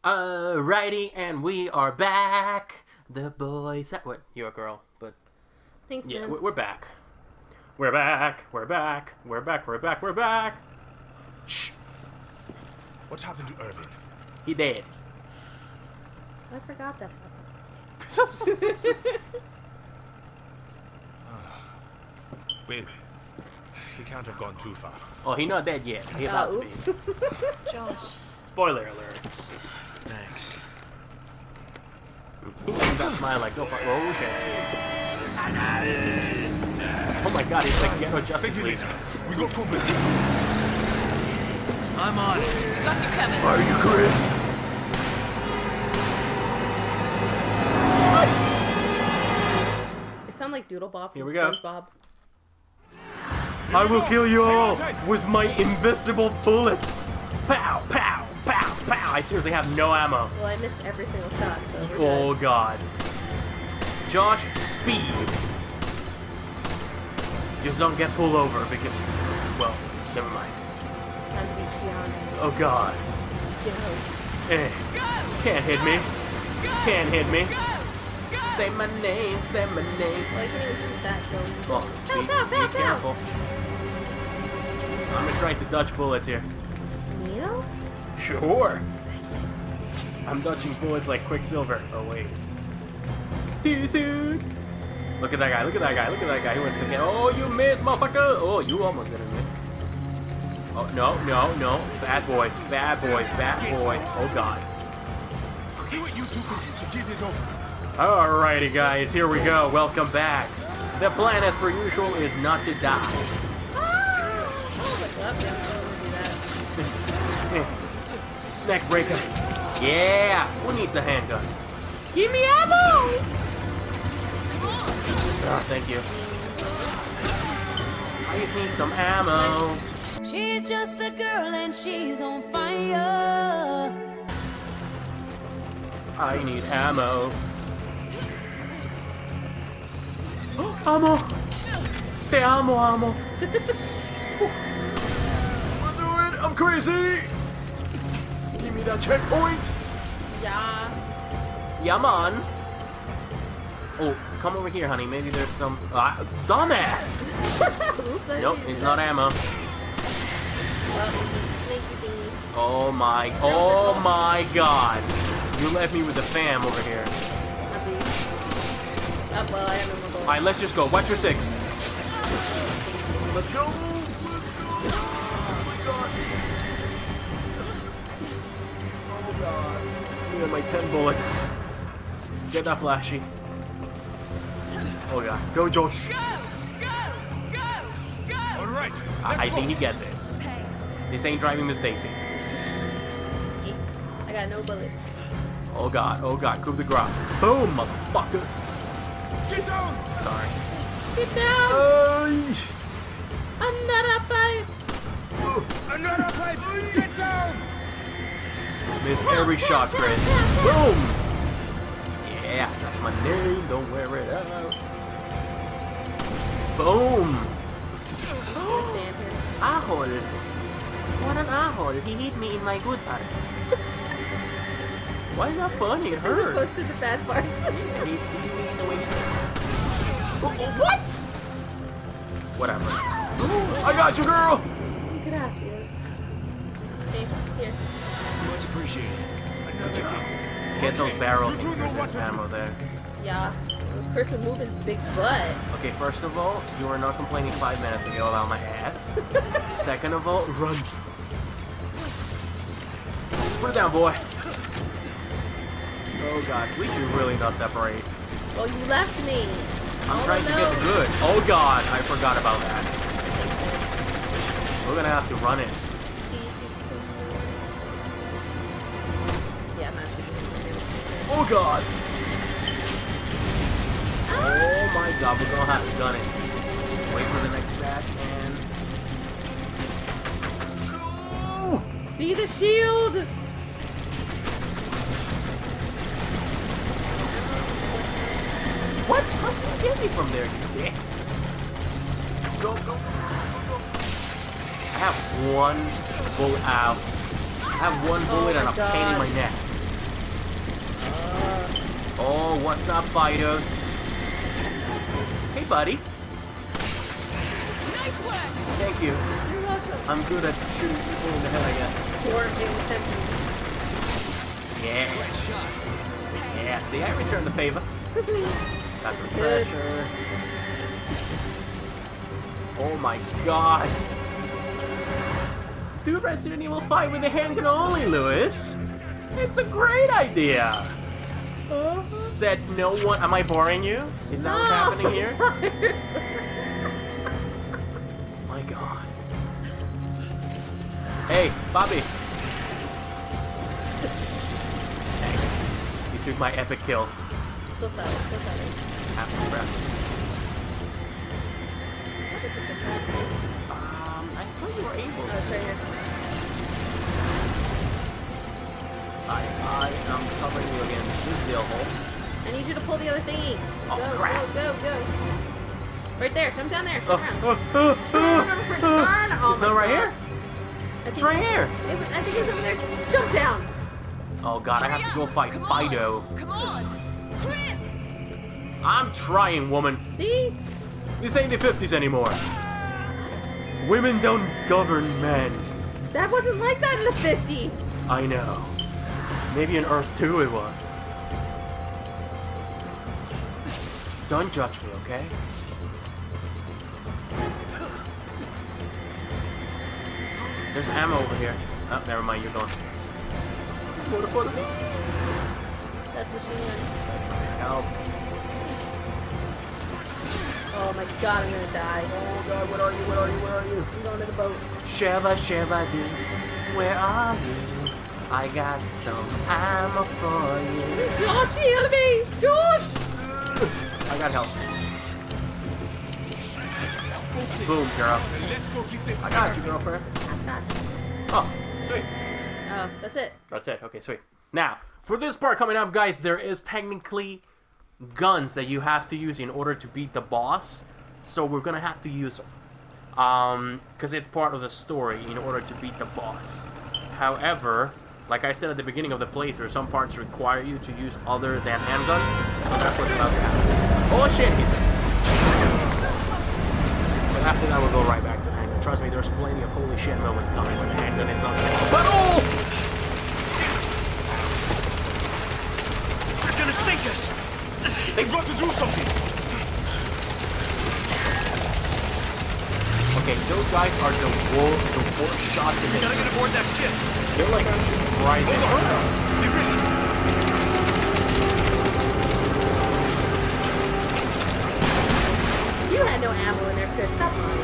Alrighty, and we are back. The boys. What? You're a girl, but Thanks, yeah, man. we're back. We're back. We're back. We're back. We're back. We're back. Shh. What happened to Irvin? He dead. I forgot that. Well, he can't have gone too far. Oh, he not dead yet. He about to Oops. be. Josh. Spoiler alerts. Thanks. That's mine. Like, oh shit. Oh my God, he's like Ghetto Justice League. We got company. I'm on it. Got you coming. Are you Chris? They sound like Doodle Bob from Here we go. SpongeBob. I will kill you all with my invisible bullets. Pow, pow, pow, pow. I seriously have no ammo. Well, I missed every single shot, so we're Oh good. God. Josh, speed. Just don't get pulled over because, well, never mind. Time to be beyond. Oh God. Eh. Can't hit me. Can't hit me. Say my name, say my name. Well, I can't even shoot that, so... Oh, be careful. I'm just trying to dodge bullets here. Needle? Sure. I'm dodging bullets like Quicksilver. Oh wait. Too soon. Look at that guy. Look at that guy. Look at that guy. He wants to get. Oh, you missed, motherfucker. Oh, you almost didn't miss. Oh no, no, no. Bad boys. Bad boys. Bad boys. Oh God. See what you two can do to get it over. Alrighty, guys. Here we go. Welcome back. The plan, as per usual, is not to die. Oh, what's up? Yeah, I'm gonna do that. Neck breaker. Yeah. Who needs a handgun? Give me ammo! Oh, thank you. I just need some ammo. She's just a girl and she's on fire. I need ammo. Ammo. Te amo, amo. We'll do it. I'm crazy. Give me that checkpoint. Yeah. Yeah, man. Oh, come over here, honey. Maybe there's some. Dumbass. Oops, I Nope, didn't it's do not that. ammo. Well, sneaky thingy. Oh my God. You left me with the fam over here. Happy. Oh, well, I have no more bullets. Alright, let's just go. Watch your six. Let's go. Oh God. Give me my 10 bullets. Get that flashy. Oh God. Go, Josh. All right. I think he gets it. This ain't driving Miss Stacy. I got no bullets. Oh God. Oh God. Coup de grace. Boom, motherfucker. Get down. Sorry. Get down! Ay. Another pipe! Another pipe. Get down. Miss every shot, Chris. Boom! Yeah, that's my name. Don't wear it out. Boom! Stand here. Ahol. What an ahol. He hit me in my good parts. Why not funny? It As hurt. opposed to the bad parts. He hit me in the way. What? Whatever. I got you, girl! Gracias. Okay, here. Much appreciated. Another gift. Get those barrels You two and know there's what to do. ammo there. Yeah. Chris would move his big butt. Okay, first of all, you were not complaining 5 minutes ago about my ass. Second of all, run. Put it down, boy. Oh God, we should really not separate. Well, you left me. I'm Oh, trying to no. get the good. Oh God, I forgot about that. We're gonna have to run it. Yeah, I'm actually Oh God. Oh my God, we're gonna have to gun it. Wait for the next batch and. Be the shield! What? How can you get me from there, you dick? Go, go, go, go. I have one bullet out. I have one bullet my and a pain in God. my neck. What's up, Fidos? Hey, buddy. Nice work. Thank you. You're welcome. I'm good at shooting people in the head, I guess. Or paying attention. Yeah. Great shot. Yeah, see, I returned the favor. Got some Good. pressure. Oh my god. Do Resident Evil 5 with a handgun only, Lewis. It's a great idea. Said no one. Am I boring you? Is that what's happening here? My god. Hey, Bobby. Thanks. You took my epic kill. So sorry, so sorry. After breath. I thought you were able Oh, to. it's right here. I am covering you against this deal hole. I need you to pull the other thingy. Oh, Go, crap. go, go, go. Right there, jump down there. Oh, Turn around. oh, Turn. Oh It's my not right God. here? I think right here. I think it's over there. Jump down. Oh god, I have to go fight Come Fido. on. Come on. Chris. I'm trying, woman. See? This ain't the 50s anymore. Women don't govern men. That wasn't like that in the 50s. I know. Maybe in Earth 2 it was. Don't judge me, okay? There's ammo over here. Oh, never mind, you're gone. That's machine gun. Help. Oh my god, I'm gonna die. Oh god, what are you? What are you? Where are you? I'm going to the boat. Shiva, Shiva, do. Where are you? I got some ammo for you. Josh, heal me! Josh! I got help. Boom, girl. Let's go get this. I got you, girlfriend. Oh, sweet. Oh, that's it. That's it. Okay, sweet. Now, for this part coming up, guys, there is technically guns that you have to use in order to beat the boss. So we're gonna have to use them. Because it's part of the story in order to beat the boss. However, like I said at the beginning of the playthrough, some parts require you to use other than handgun. So that's what's about to happen. Oh shit, he says. But after that, we'll go right back to the handgun. Trust me, there's plenty of holy shit moments coming when the handgun is not there. But oh! They're gonna sink us. They've got to do something! Okay, those guys are the worst shots in We gotta history. get aboard that ship. They're like rising. Get ready. You had no ammo in there, Chris. Stop lying.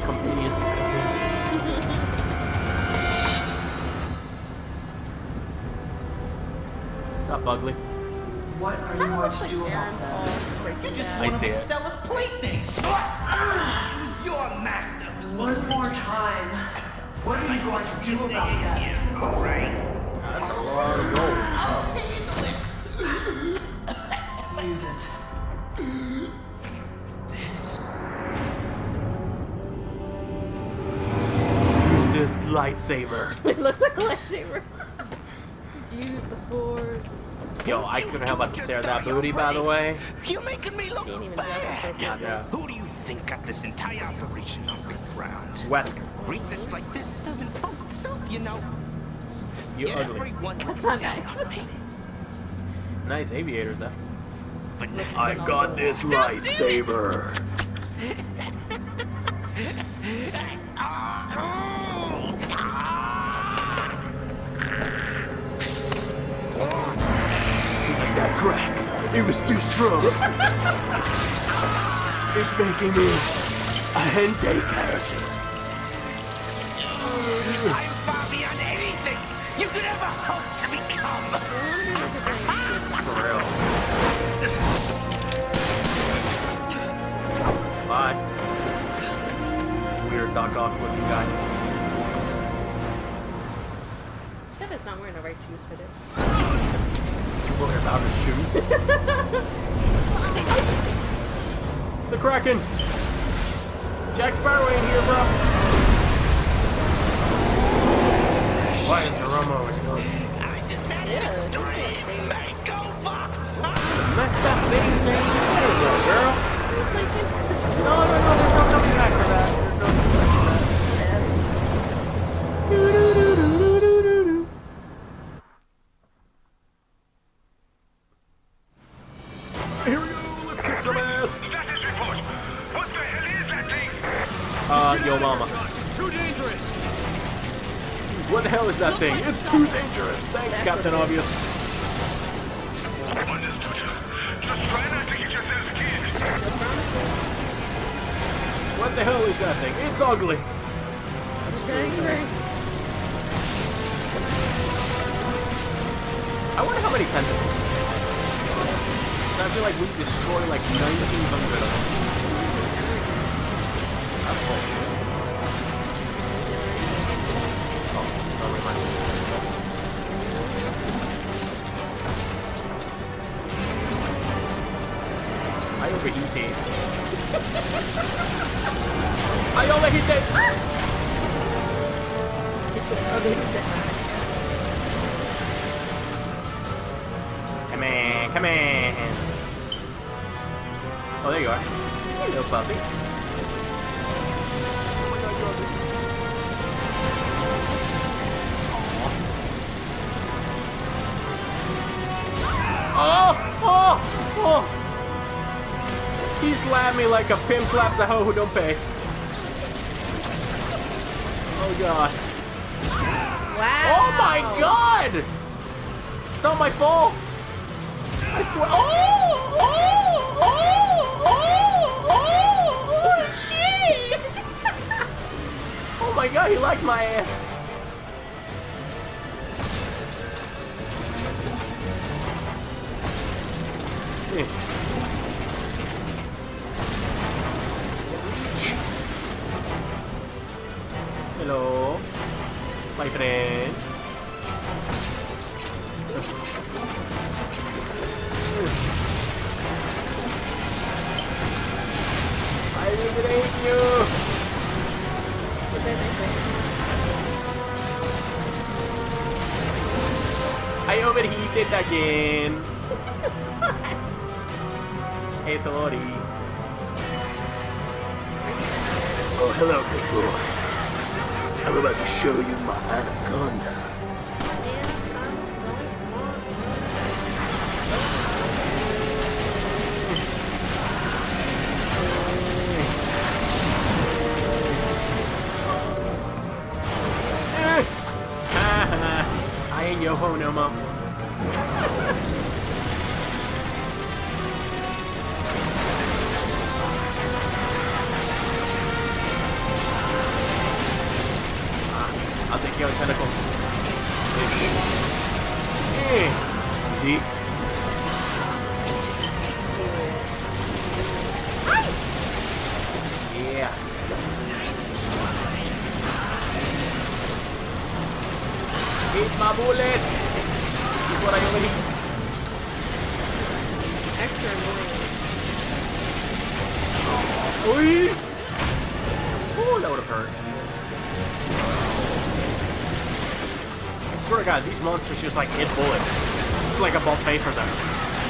Convenience is convenience. What's up, Ugly? What are you Kinda going looks to like do Aaron about that? Paul breaking Just down. I see it. sell us playthings. It was your master who was supposed One more time. What are you going to do about that? All right. That's a lot of gold. I'll handle it. Use it. This. Use this lightsaber. It looks like a lightsaber. Use the force. Yo, I couldn't help but to stare at that booty, by the way. You're making me look She ain't even dressed bad. appropriately. Yeah. Who do you think got this entire operation off the ground? Wesker, Research like this doesn't fund itself, you know. you Yet ugly. everyone would That's not stand nice. on me. Nice aviators, though. But now I got this lightsaber. He's like, that crack, it was too strong. It's making me a hentai character. I'm far beyond anything you could ever hope to become. For real. Bye. Weird Doc Ock looking guy. Cheva's not wearing the right shoes for this. You worry about his shoes. The Kraken! Jack Sparrow in here, bro! Why is the rum always going? I just had Yeah, this it's dream. like- Make go far. is that thing? It's too dangerous. Thanks, Captain Obvious. Just try not to get yourself killed. What the hell is that thing? It's ugly. I wonder how many tentacles. I feel like we destroy like 1,900 of them. That's bullshit. Oh, never mind. I overheated. I overheated! Come on, come on. Oh, there you are. Hello, puppy. Oh, oh, oh. He slapped me like a pimp slaps a hoe who don't pay. Oh, God. Wow. Oh, my God. It's not my fault. I swear. Oh! Oh! Oh! Oh! Oh! Shit! Oh my God, he liked my ass. Hello, my friend. I liberate you! I overheated again. Hey, sorry. Oh, hello, good boy. I'm about to show you my anaconda. I ain't yo ho no more. I'll take your tentacles. Deep. Yeah. Eat my bullet! Before I overheat. Extra annoying. Oi! Oh, that would have hurt. I swear to God, these monsters just like hit bullets. It's like a buffet for them.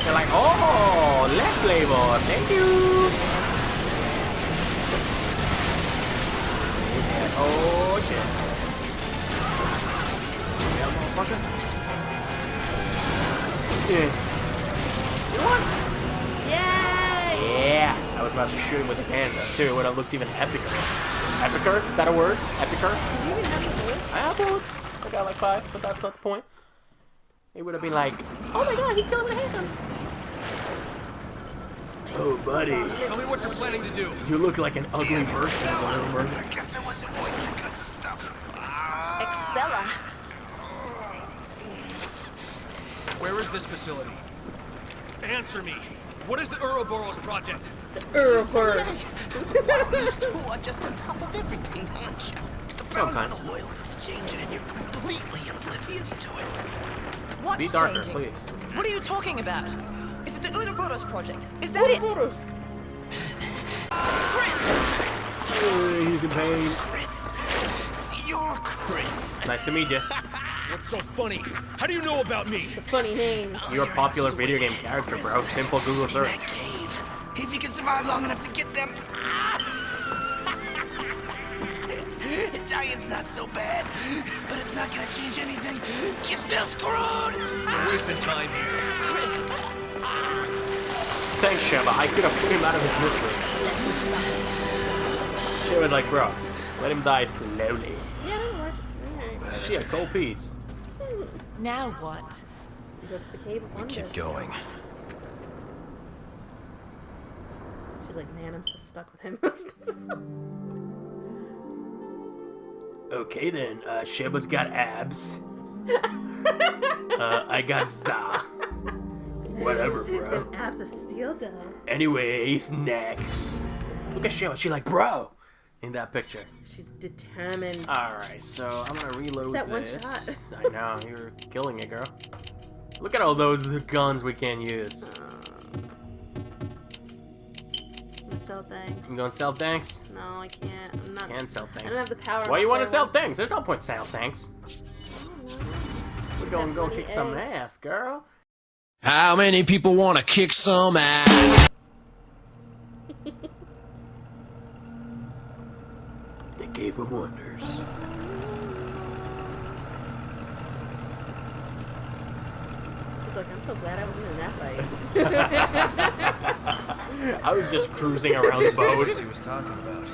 They're like, oh, left flavor, thank you! Oh, shit. Yeah, motherfucker. Yeah. You won? Yay! Yeah! I was about to shoot him with a panda, too. It would have looked even epicer. Epicer? Is that a word? Epicer? Do you even have a voice? I have one. I got like 5, but that's not the point. It would have been like, oh my God, he's killing with a handgun. Oh, buddy. Tell me what you're planning to do. You look like an ugly version of a little murder. I guess I wasn't worth the good stuff. Excella. Where is this facility? Answer me. What is the Ouroboros project? Ouroboros. You two are just on top of everything, aren't you? The balance of the oil is changing and you're completely oblivious to it. What's Be darker, changing? please. What are you talking about? Is it the Ouroboros project? Is that it? Ouroboros. He's in pain. Chris. See, you're Chris. Nice to meet you. What's so funny? How do you know about me? Funny name. You're a popular video game character, bro. Simple Google In search. that cave. If you can survive long enough to get them. Italian's not so bad, but it's not gonna change anything. You're still screwed. We're wasting time here. Chris. Thanks, Sheva. I could have put him out of his misery. She was like, bro, let him die slowly. Yeah, that works. Alright. She a cold piece. Now what? You go to the cave of wonders. Keep going. She's like, man, I'm still stuck with him. Okay then, Sheba's got abs. I got za. Whatever, bro. And abs of steel dough. Anyways, next. Look at Sheba, she like, bro! In that picture. She's determined. Alright, so I'm gonna reload That one this. shot. I know, you're killing it, girl. Look at all those guns we can't use. I'm gonna sell things. I'm gonna sell tanks? No, I can't. I'm not. Can't sell I tanks. don't have the power. Why you want to sell things? things? There's no point selling tanks. We're gonna go kick some ass, girl. How many people want to kick some ass? The Cave of Wonders. He's like, I'm so glad I wasn't in that fight. I was just cruising around the boat. He was talking about.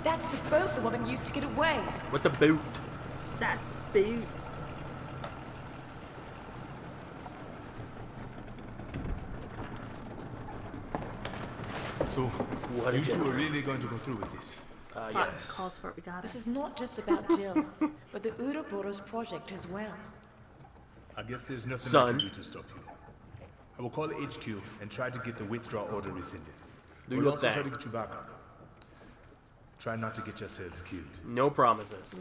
That's the boat the woman used to get away. What the boot? That boot. So, What a you two are gentleman. really going to go through with this? Hot Yes. calls for it. We got it. This is not just about Jill, but the Ouroboros project as well. I guess there's nothing I Son. can do to stop you. I will call HQ and try to get the withdrawal order rescinded. Do We'll your also try thing. to get you back up. Try not to get yourselves killed. No promises.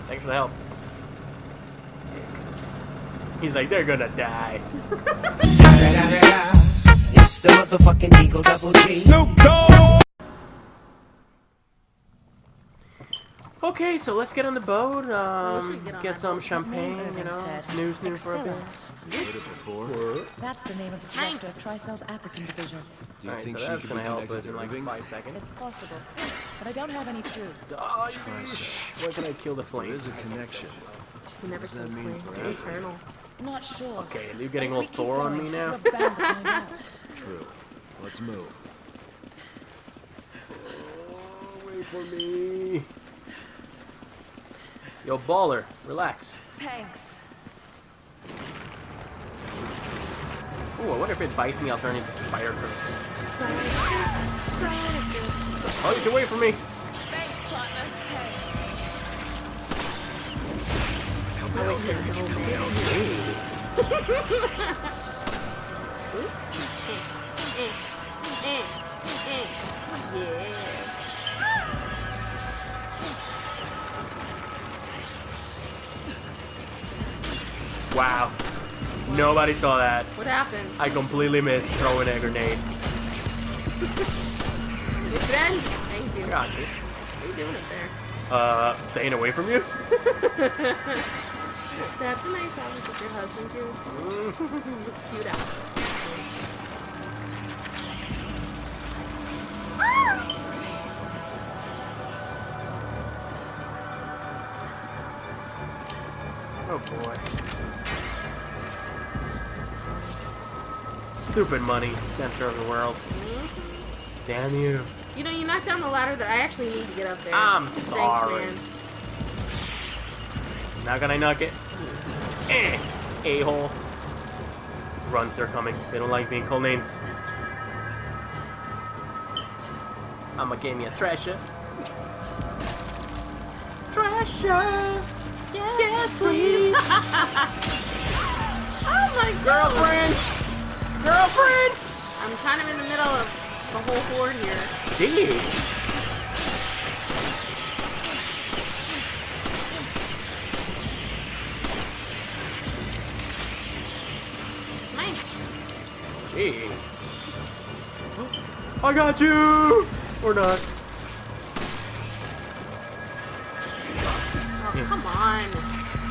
Thanks for the help. He's like, they're gonna die. It's the motherfucking Eagle Double G. Snoop Dogg! Okay, so let's get on the boat. should get on Get that some boat. champagne, you know, snooze for a bit. That's the name of the director of Tricell's African division. Do you Alright, think so she that's could gonna be help connected us to in like Irving? 5 seconds. It's possible, but I don't have any proof. Oh, where can I kill the There flame? is a connection. He never What does that kills mean flame. for They're Africa? eternal. Not sure. Okay, are you getting But all if we keep Thor on going, me now? we're bound to find out. True. Let's move. Oh, wait for me. Yo, baller, relax. Thanks. Ooh, I wonder if it bites me, I'll turn into Spider Curse. Oh, you can wait for me. Thanks, partner. Thanks. Yeah. Wow. Nobody saw that. What happened? I completely missed throwing a grenade. Good friend. Thank you. Got you. What are you doing up there? Staying away from you? That's a nice house with your husband too. Looks cute out. Oh boy. Stupid money, center of the world. Damn you. You know, you knocked down the ladder that I actually need to get up there. I'm Thanks, sorry. man. Not gonna knock it. A-hole. Run, they're coming. They don't like being called names. I'ma give me a treasure. Treasure! Yes, please! Oh my Girlfriend! Girlfriend! I'm kind of in the middle of the whole horde here. Jeez! Nice. Gee. I got you! Or not. Oh, come on.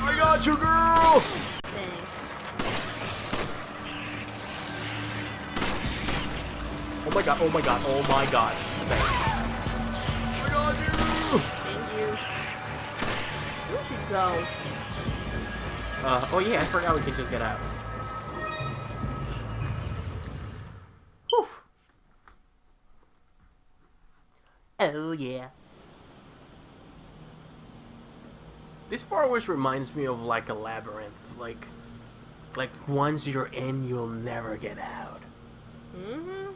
I got you, girl! Thanks. Oh my god, oh my god, oh my god. Thanks. I got you! Thank you. Where'd you go? Oh yeah, I forgot we can just get out. Oh yeah. This part always reminds me of like a labyrinth. Like once you're in, you'll never get out. Mm-hmm.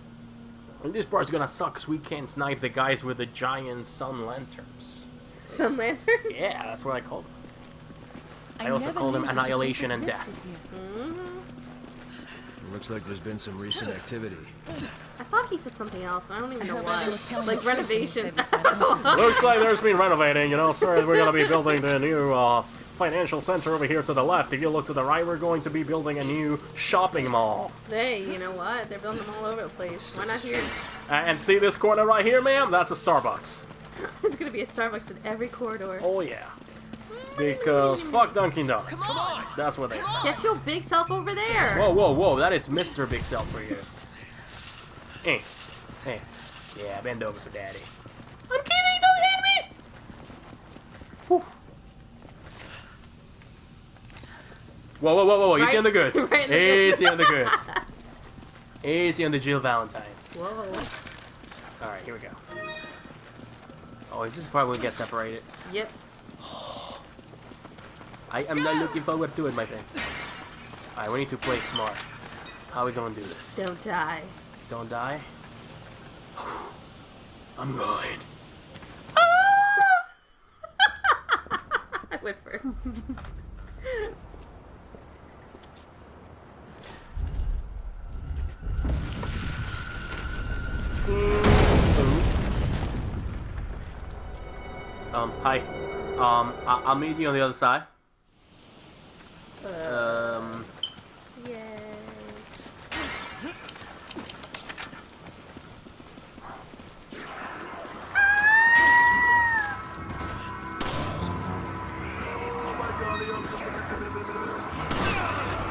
And this part's gonna suck because we can't snipe the guys with the giant sun lanterns. Sun lanterns? Yeah, that's what I call them. I also call them Annihilation and Death. Mm-hmm. Looks like there's been some recent activity. I thought he said something else. I don't even know what. Like renovation. Looks like there's been renovating, you know, sir. We're gonna be building the new financial center over here to the left. If you look to the right, we're going to be building a new shopping mall. Hey, you know what? They're building them all over the place. Why not here? And see this corner right here, ma'am? That's a Starbucks. There's gonna be a Starbucks in every corridor. Oh yeah. Because fuck Dunkin' Donuts. Come on. That's what they are. Get your big self over there. Whoa, whoa, whoa. That is Mr. Big Self for you. Hey. Hey. Yeah, bend over for daddy. I'm kidding, don't hit me! Whew. Whoa, whoa, whoa, whoa, easy on the goods. Right Easy on the goods. Easy on the Jill Valentines. Whoa. Alright, here we go. Oh, is this the part where we get separated? Yep. I am not looking forward to it, my friend. Alright, we need to play smart. How are we gonna do this? Don't die. Don't die? I'm going. I went first. Hi. I'll meet you on the other side. Yay.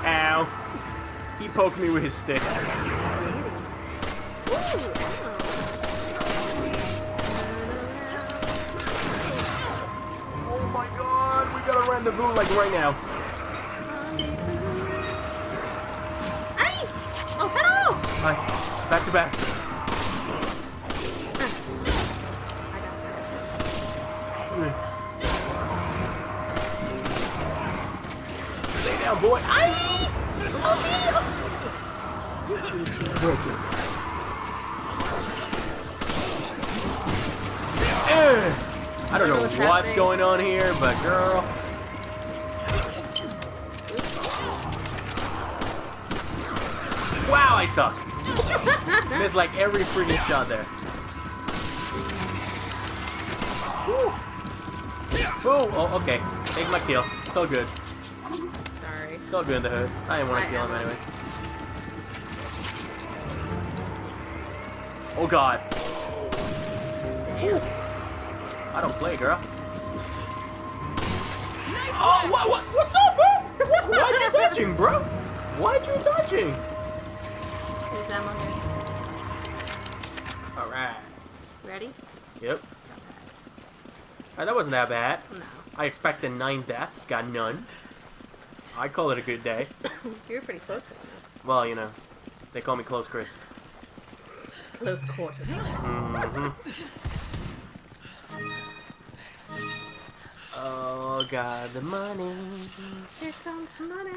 Ow. He poked me with his stick. Oh my god, we got a rendezvous like right now. Hey! Oh, hello! Hi. Back to back. Stay down, boy. I don't know what's going on here, but girl. Wow, I suck. Missed like every freaking shot there. Woo. Ooh, oh, okay. Take my kill. It's all good. Sorry. It's all good in the hood. I didn't want to kill him anyway. Oh god. Damn. I don't play, girl. Oh, what's up, bro? Why'd you dodging, bro? Why'd you dodging? There's ammo here. Alright. Ready? Yep. That wasn't that bad. No. I expected 9 deaths, got none. I call it a good day. You were pretty close to it. Well, you know, they call me Close Chris. Close quarters. Mm-hmm. Oh god, the money. Here comes the money.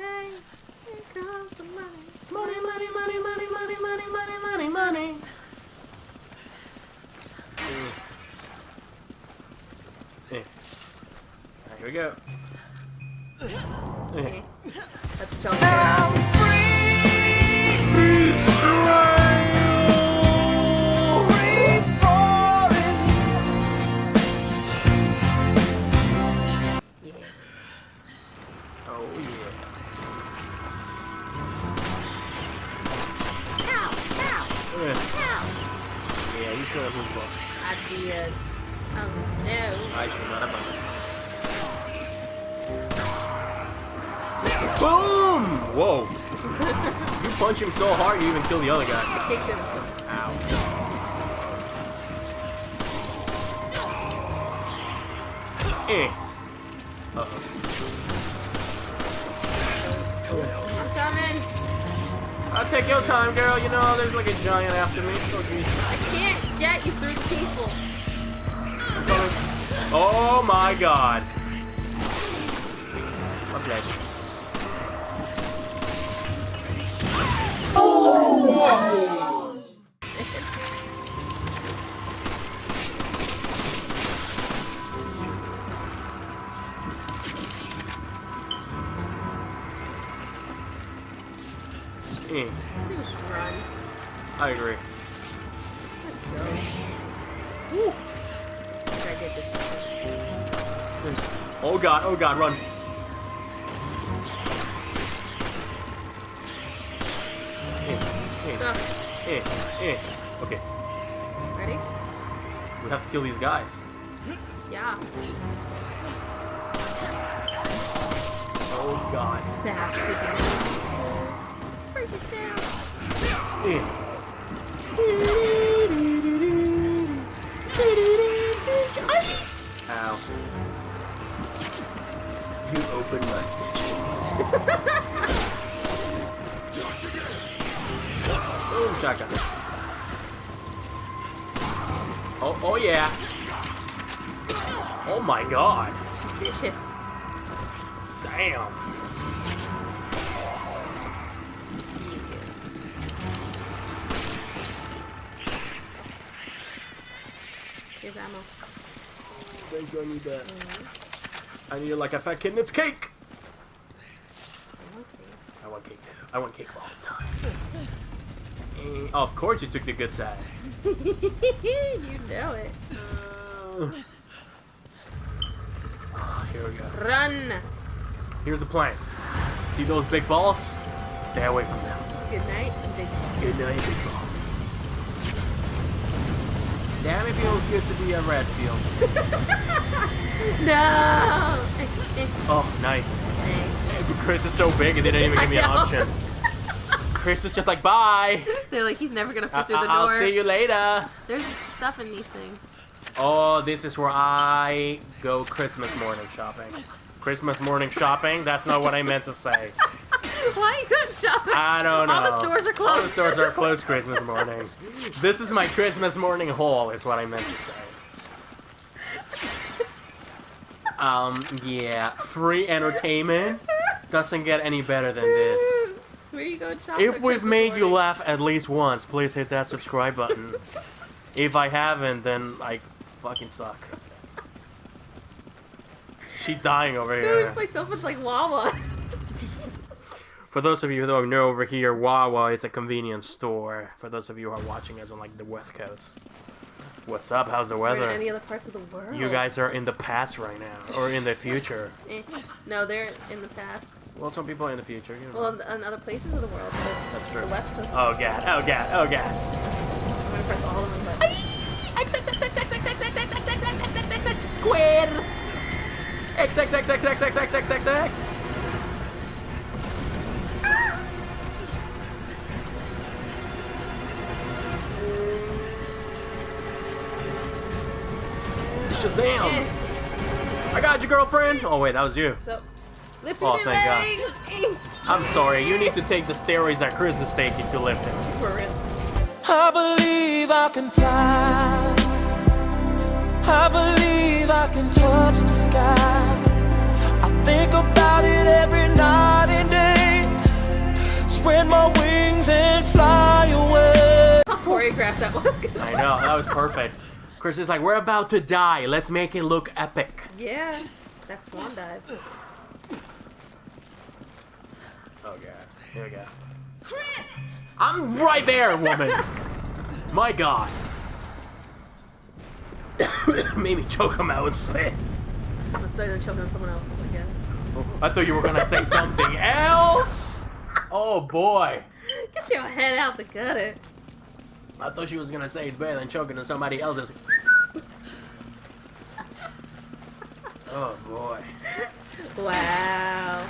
Here comes the money. Money, money, money, money, money, money, money, money, money. Alright, here we go. Okay. That's what y'all do. Yeah, you should have moved on. Ideas. Oh no. I should not have done it. Boom! Whoa. You punch him so hard you even kill the other guy. I kicked him. Ow. Uh-oh. I'm coming. I'll take your time, girl. You know, there's like a giant after me. Oh, jeez. I can't get you through the people. Oh my god. Okay. Just run. I agree. Woo. I did this one. Oh god, run. Okay. Ready? We have to kill these guys. Yeah. Oh god. That's it. Break it down. Ow. You open my stitches. Boom, shotgun. Oh yeah. Oh my god. Vicious. Damn. Here's ammo. Thank you, I need that. I need it like a fat kid in its cake. I want cake. I want cake all the time. Oh, of course you took the good side. You know it. Here we go. Run! Here's the plan. See those big balls? Stay away from them. Good night, big ball. Good night, big ball. Damn, it feels good to be a red field. No! Oh, nice. Thanks. Chris is so big it didn't even give me an option. Chris is just like, bye! They're like, he's never gonna fit through the door. I'll see you later. There's stuff in these things. Oh, this is where I go Christmas morning shopping. Christmas morning shopping? That's not what I meant to say. Why are you going shopping? I don't know. All the stores are closed. All the stores are closed Christmas morning. This is my Christmas morning haul, is what I meant to say. Yeah. Free entertainment doesn't get any better than this. Where are you going shopping? If we've made you laugh at least once, please hit that subscribe button. If I haven't, then I fucking suck. She's dying over here. Myself, it's like Wawa. For those of you who don't know, over here, Wawa is a convenience store. For those of you who are watching us on like the West Coast. What's up? How's the weather? Or in any other parts of the world. You guys are in the past right now, or in the future. No, they're in the past. Well, some people are in the future, you know. Well, in other places of the world. That's true. The West Coast. Oh god! Oh god! Oh god! I'm gonna press all of them, but. Squid! X. Shazam! I got you, girlfriend! Oh wait, that was you. So, lift Oh, your thank God. legs! I'm sorry, you need to take the steroids that Chris is taking to lift him. For real. I believe I can fly. I believe I can touch the sky. I think about it every night and day. Spread my wings and fly away. How choreographed that was. I know, that was perfect. Chris is like, we're about to die. Let's make it look epic. Yeah, that's swan dive. Oh god, here we go. Chris! I'm right there, woman. My god. Made me choke him out with spit. It's better than choking on someone else's, I guess. Oh, I thought you were gonna say something else. Oh boy. Get your head out the gutter. I thought she was gonna say it's better than choking on somebody else's. Oh boy. Wow.